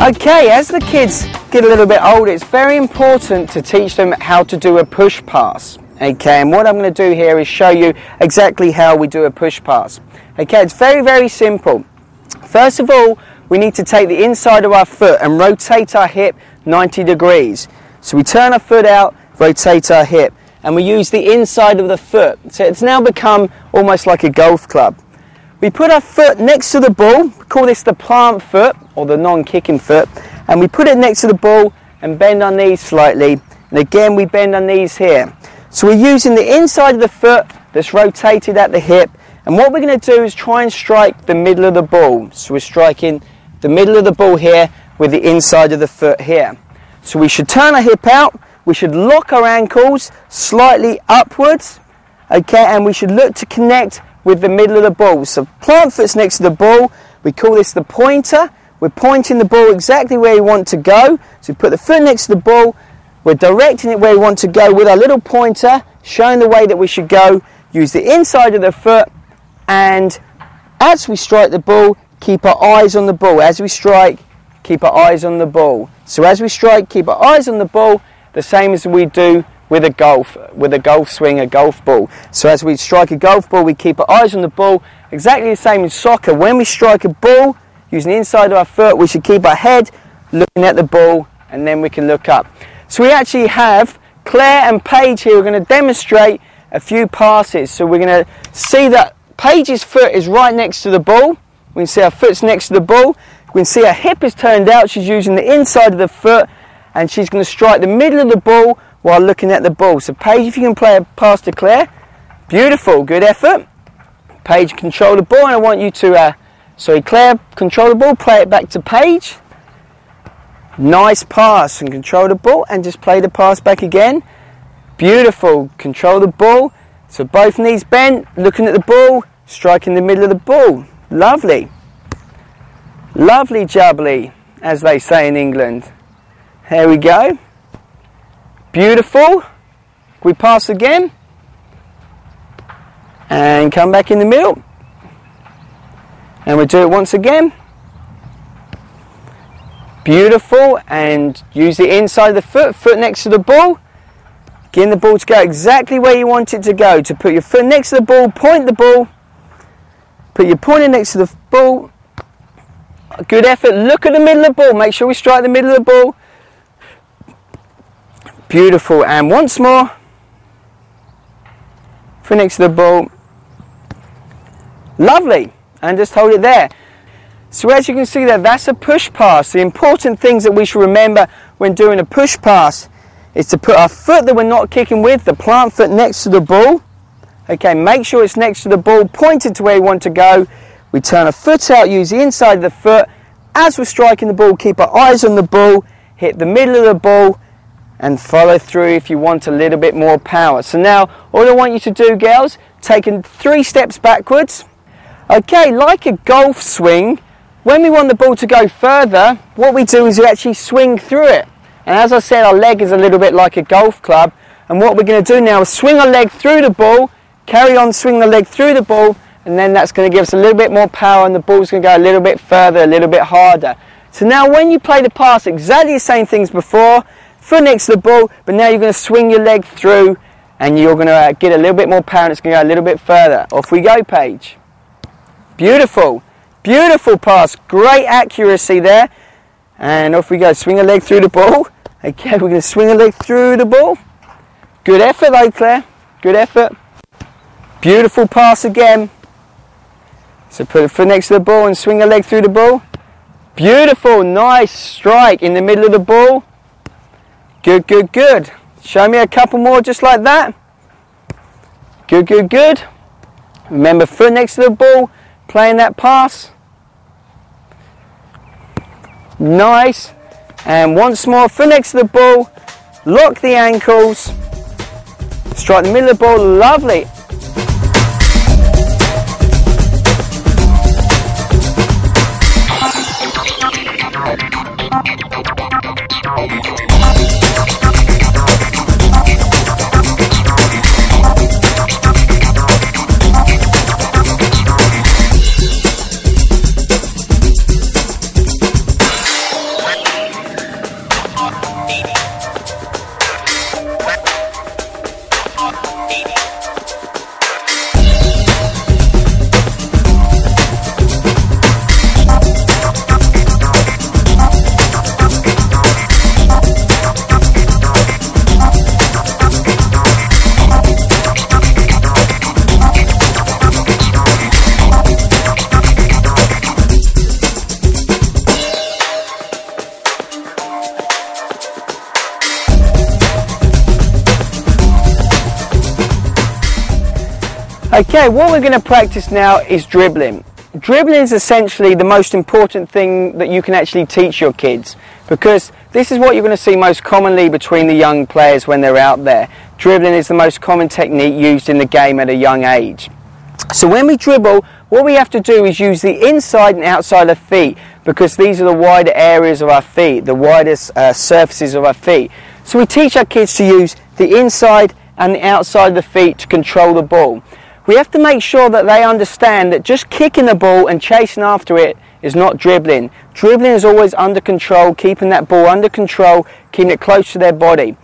Okay, as the kids get a little bit older, it's very important to teach them how to do a push pass. Okay, and what I'm going to do here is show you exactly how we do a push pass. Okay, it's very, very simple. First of all, we need to take the inside of our foot and rotate our hip 90 degrees. So we turn our foot out, rotate our hip, and we use the inside of the foot. So it's now become almost like a golf club. We put our foot next to the ball, we call this the plant foot or the non-kicking foot, and we put it next to the ball and bend our knees slightly, and again we bend our knees here. So we're using the inside of the foot that's rotated at the hip, and what we're going to do is try and strike the middle of the ball. So we're striking the middle of the ball here with the inside of the foot here. So we should turn our hip out, we should lock our ankles slightly upwards, okay, and we should look to connect with the middle of the ball. So plant foot's next to the ball, we call this the pointer. We're pointing the ball exactly where we want to go. So we put the foot next to the ball, we're directing it where we want to go with our little pointer, showing the way that we should go. Use the inside of the foot, and as we strike the ball, keep our eyes on the ball. As we strike, keep our eyes on the ball. So as we strike, keep our eyes on the ball, the same as we do with a golf swing, a golf ball. So as we strike a golf ball, we keep our eyes on the ball, exactly the same in soccer. When we strike a ball, using the inside of our foot, we should keep our head looking at the ball, and then we can look up. So we actually have Claire and Paige here. We're going to demonstrate a few passes. So we're going to see that Paige's foot is right next to the ball. We can see our foot's next to the ball. We can see her hip is turned out. She's using the inside of the foot, and she's going to strike the middle of the ball while looking at the ball. So Paige, if you can play a pass to Claire. Beautiful, good effort. Paige, control the ball, and I want you to, Claire, control the ball, play it back to Paige. Nice pass, and control the ball, and just play the pass back again. Beautiful, control the ball. So both knees bent, looking at the ball, striking the middle of the ball. Lovely. Lovely jubbly, as they say in England. There we go. Beautiful. We pass again. And come back in the middle. And we'll do it once again. Beautiful. And use the inside of the foot next to the ball. Getting the ball to go exactly where you want it to go. To put your foot next to the ball, point the ball. Put your pointer next to the ball. Good effort. Look at the middle of the ball. Make sure we strike the middle of the ball. Beautiful. And once more. Foot next to the ball. Lovely. And just hold it there. So as you can see there, that's a push pass. The important things that we should remember when doing a push pass is to put our foot that we're not kicking with, the plant foot, next to the ball. Okay, make sure it's next to the ball, pointed to where you want to go. We turn our foot out, use the inside of the foot. As we're striking the ball, keep our eyes on the ball, hit the middle of the ball, and follow through if you want a little bit more power. So now, all I want you to do, girls, take 3 steps backwards. Okay, like a golf swing, when we want the ball to go further, what we do is we actually swing through it. And as I said, our leg is a little bit like a golf club. And what we're going to do now is swing our leg through the ball, carry on swinging the leg through the ball, and then that's going to give us a little bit more power, and the ball's going to go a little bit further, a little bit harder. So now when you play the pass, exactly the same things before, foot next to the ball, but now you're going to swing your leg through, and you're going to get a little bit more power, and it's going to go a little bit further. Off we go, Paige. Beautiful. Beautiful pass. Great accuracy there. And off we go. Swing a leg through the ball. Okay, we're going to swing a leg through the ball. Good effort though, Claire. Good effort. Beautiful pass again. So put a foot next to the ball and swing a leg through the ball. Beautiful. Nice strike in the middle of the ball. Good, good, good. Show me a couple more just like that. Good, good, good. Remember, foot next to the ball, playing that pass. Nice. And once more, foot next to the ball, lock the ankles, strike the middle of the ball. Lovely. Okay, what we're going to practice now is dribbling. Dribbling is essentially the most important thing that you can actually teach your kids, because this is what you're going to see most commonly between the young players when they're out there. Dribbling is the most common technique used in the game at a young age. So when we dribble, what we have to do is use the inside and outside of feet, because these are the wider areas of our feet, the widest surfaces of our feet. So we teach our kids to use the inside and the outside of the feet to control the ball. We have to make sure that they understand that just kicking the ball and chasing after it is not dribbling. Dribbling is always under control, keeping that ball under control, keeping it close to their body.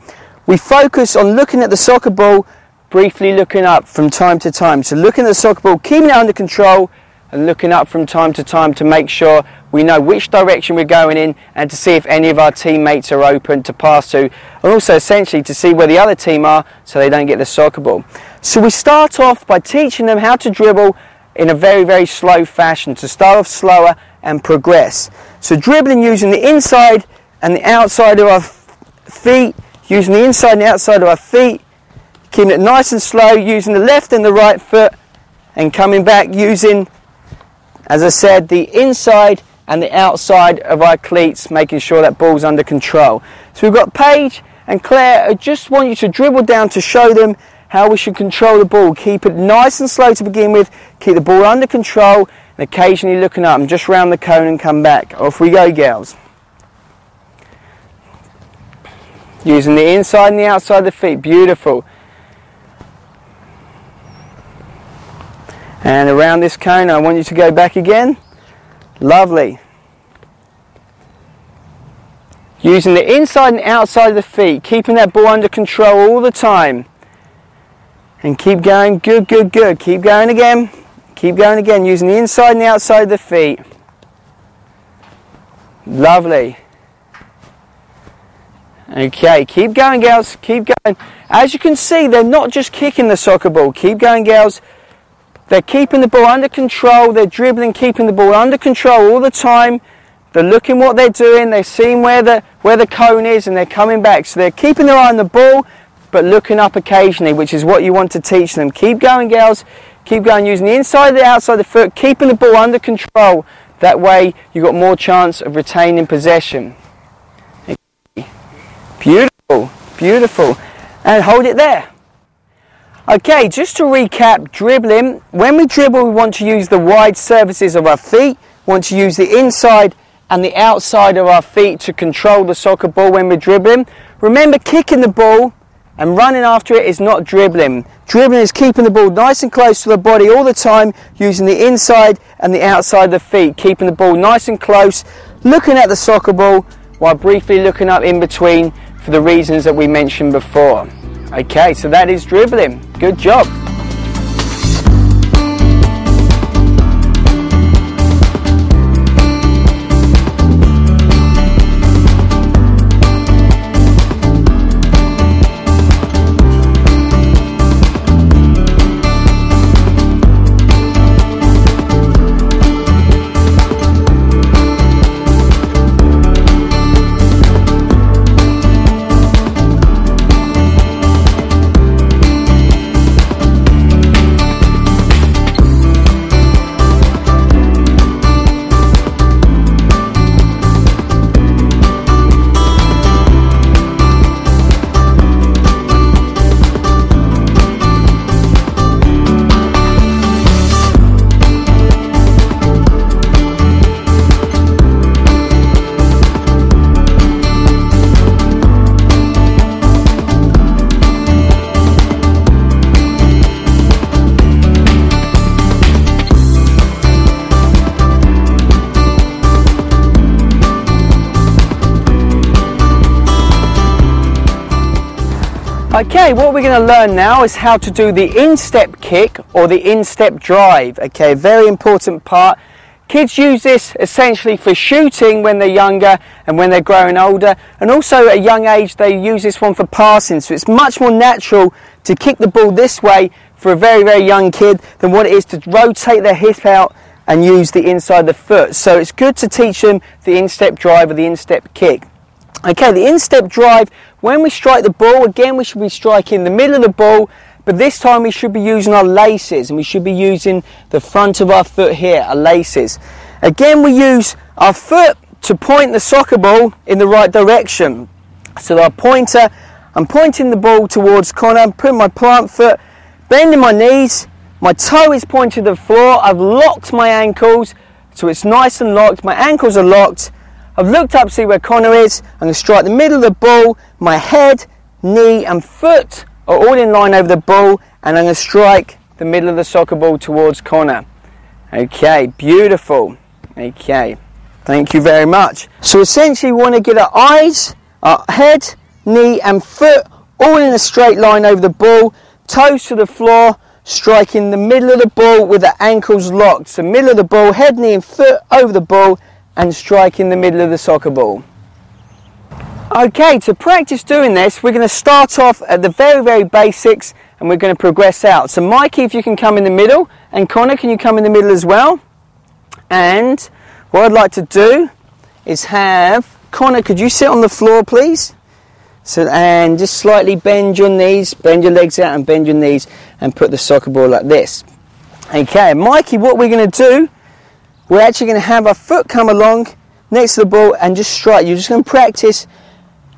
We focus on looking at the soccer ball, briefly looking up from time to time. So looking at the soccer ball, keeping it under control, and looking up from time to time to make sure we know which direction we're going in, and to see if any of our teammates are open to pass to, and also essentially to see where the other team are so they don't get the soccer ball. So we start off by teaching them how to dribble in a very, very slow fashion, to start off slower and progress. So dribbling using the inside and the outside of our feet, using the inside and the outside of our feet, keeping it nice and slow, using the left and the right foot, and coming back using, as I said, the inside and the outside of our cleats, making sure that ball's under control. So we've got Paige and Claire. I just want you to dribble down to show them how we should control the ball. Keep it nice and slow to begin with, keep the ball under control, and occasionally looking up and just round the cone and come back. Off we go, girls. Using the inside and the outside of the feet, beautiful. And around this cone, I want you to go back again. Lovely. Using the inside and outside of the feet, keeping that ball under control all the time. And keep going, good, good, good. Keep going again. Keep going again, using the inside and the outside of the feet. Lovely. Okay, keep going, girls, keep going. As you can see, they're not just kicking the soccer ball. Keep going, girls. They're keeping the ball under control. They're dribbling, keeping the ball under control all the time. They're looking what they're doing. They're seeing where the cone is, and they're coming back. So they're keeping their eye on the ball, but looking up occasionally, which is what you want to teach them. Keep going, girls. Keep going, using the inside and the outside of the foot, keeping the ball under control. That way you've got more chance of retaining possession. Beautiful, beautiful. And hold it there. Okay, just to recap, dribbling. When we dribble, we want to use the wide surfaces of our feet. We want to use the inside and the outside of our feet to control the soccer ball when we're dribbling. Remember, kicking the ball and running after it is not dribbling. Dribbling is keeping the ball nice and close to the body all the time, using the inside and the outside of the feet, keeping the ball nice and close, looking at the soccer ball while briefly looking up in between for the reasons that we mentioned before. Okay, so that is dribbling. Good job. Okay, what we're going to learn now is how to do the instep kick or the instep drive. Okay, very important part. Kids use this essentially for shooting when they're younger and when they're growing older, and also at a young age they use this one for passing, so it's much more natural to kick the ball this way for a very, very young kid than what it is to rotate their hip out and use the inside of the foot. So it's good to teach them the instep drive or the instep kick. Okay, the instep drive, when we strike the ball, again we should be striking the middle of the ball, but this time we should be using our laces, and we should be using the front of our foot here, our laces. Again, we use our foot to point the soccer ball in the right direction. So our pointer, I'm pointing the ball towards Connor, I'm putting my plant foot, bending my knees, my toe is pointed to the floor, I've locked my ankles, so it's nice and locked, my ankles are locked, I've looked up to see where Connor is, I'm going to strike the middle of the ball, my head, knee and foot are all in line over the ball, and I'm going to strike the middle of the soccer ball towards Connor. Okay, beautiful. Okay, thank you very much. So essentially we want to get our eyes, our head, knee and foot all in a straight line over the ball, toes to the floor, striking the middle of the ball with the ankles locked. So middle of the ball, head, knee and foot over the ball, and striking the middle of the soccer ball. Okay, to practice doing this, we're going to start off at the very, very basics, and we're going to progress out. So Mikey, if you can come in the middle, and Connor, can you come in the middle as well? And what I'd like to do is have Connor, could you sit on the floor please? So, and just slightly bend your knees, bend your legs out and bend your knees, and put the soccer ball like this. Okay, Mikey, what we're going to do, we're actually going to have our foot come along next to the ball and just strike. You're just going to practice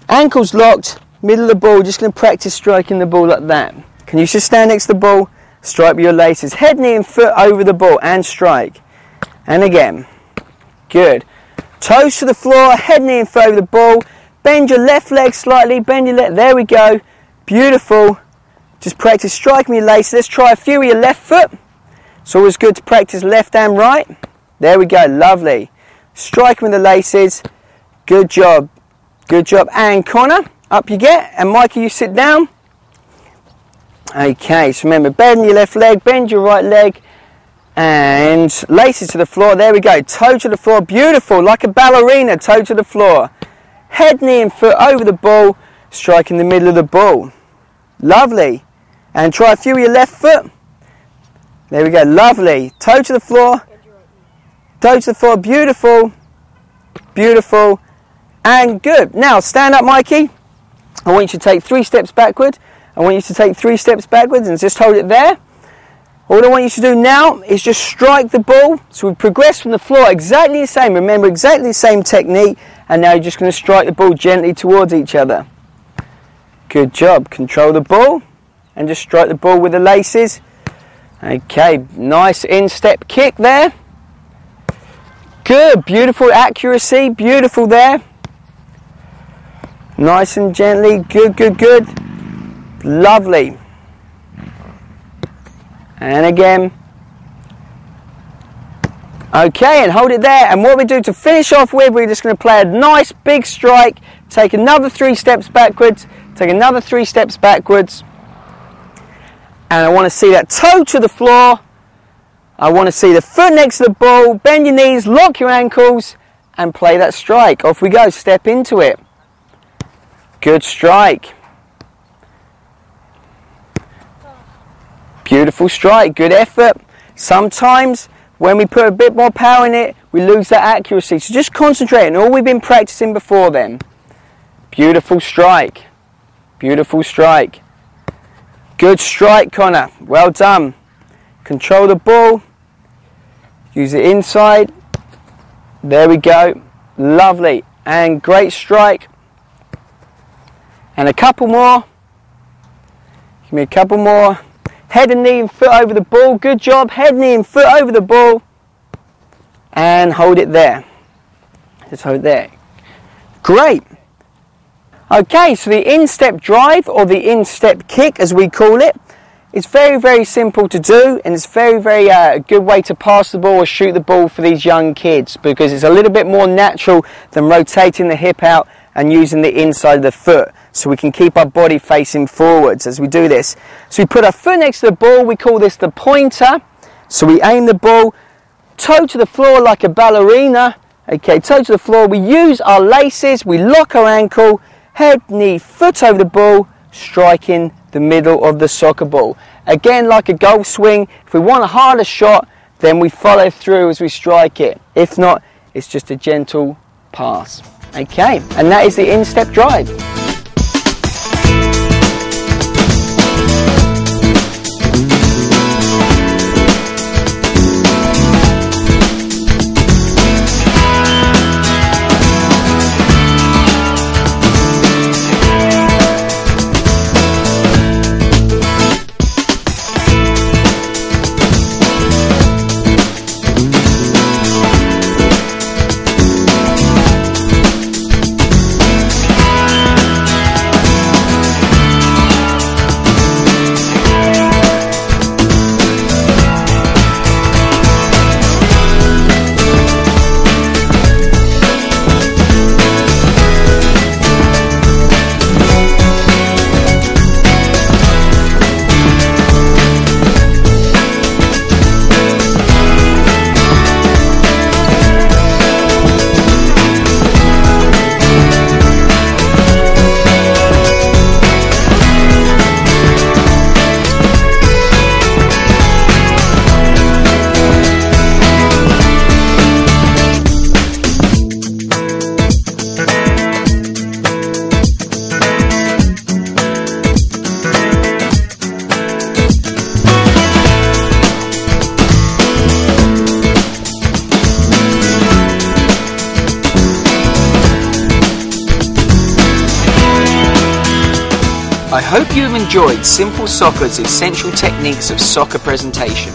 ankles locked, middle of the ball, just going to practice striking the ball like that. Can you just stand next to the ball, strike with your laces, head, knee and foot over the ball and strike. And again, good. Toes to the floor, head, knee and foot over the ball, bend your left leg slightly, bend your left, there we go, beautiful. Just practice striking with your laces. Let's try a few with your left foot. It's always good to practice left and right. There we go, lovely. Striking with the laces, good job. Good job. And Connor, up you get. And Mikey, you sit down. Okay, so remember, bend your left leg, bend your right leg, and laces to the floor. There we go. Toe to the floor. Beautiful. Like a ballerina, toe to the floor. Head, knee and foot over the ball, striking the middle of the ball. Lovely. And try a few with your left foot. There we go. Lovely. Toe to the floor. Toe to the floor. Beautiful. Beautiful. And good. Now stand up, Mikey. I want you to take 3 steps backward. I want you to take 3 steps backwards and just hold it there. All I want you to do now is just strike the ball. So we progress from the floor exactly the same. Remember, exactly the same technique. And now you're just going to strike the ball gently towards each other. Good job. Control the ball and just strike the ball with the laces. Okay, nice instep kick there. Good, beautiful accuracy, beautiful there. Nice and gently, good, good, good. Lovely. And again. Okay, and hold it there. And what we do to finish off with, we're just going to play a nice big strike. Take another 3 steps backwards. Take another 3 steps backwards. And I want to see that toe to the floor. I want to see the foot next to the ball. Bend your knees, lock your ankles, and play that strike. Off we go, step into it. Good strike. Beautiful strike, good effort. Sometimes when we put a bit more power in it, we lose that accuracy. So just concentrate on all we've been practicing before then. Beautiful strike. Beautiful strike. Good strike, Connor. Well done. Control the ball. Use it inside. There we go. Lovely. And great strike. And a couple more. Give me a couple more. Head and knee and foot over the ball. Good job. Head, knee and foot over the ball. And hold it there. Just hold it there. Great. Okay, so the instep drive or the instep kick as we call it, it's very, very simple to do, and it's very, very good way to pass the ball or shoot the ball for these young kids, because it's a little bit more natural than rotating the hip out and using the inside of the foot. so we can keep our body facing forwards as we do this. So we put our foot next to the ball, we call this the pointer. So we aim the ball, toe to the floor like a ballerina, okay, toe to the floor. We use our laces, we lock our ankle, head, knee, foot over the ball, striking the middle of the soccer ball. Again, like a golf swing, if we want a harder shot, then we follow through as we strike it. If not, it's just a gentle pass. Okay, and that is the instep drive. I hope you have enjoyed Simple Soccer's essential techniques of soccer presentation.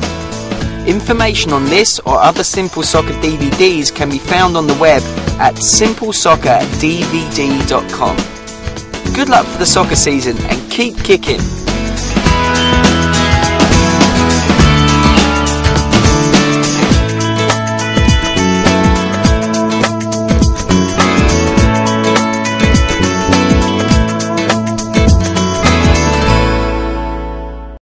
Information on this or other Simple Soccer DVDs can be found on the web at simplesoccerdvd.com. Good luck for the soccer season and keep kicking!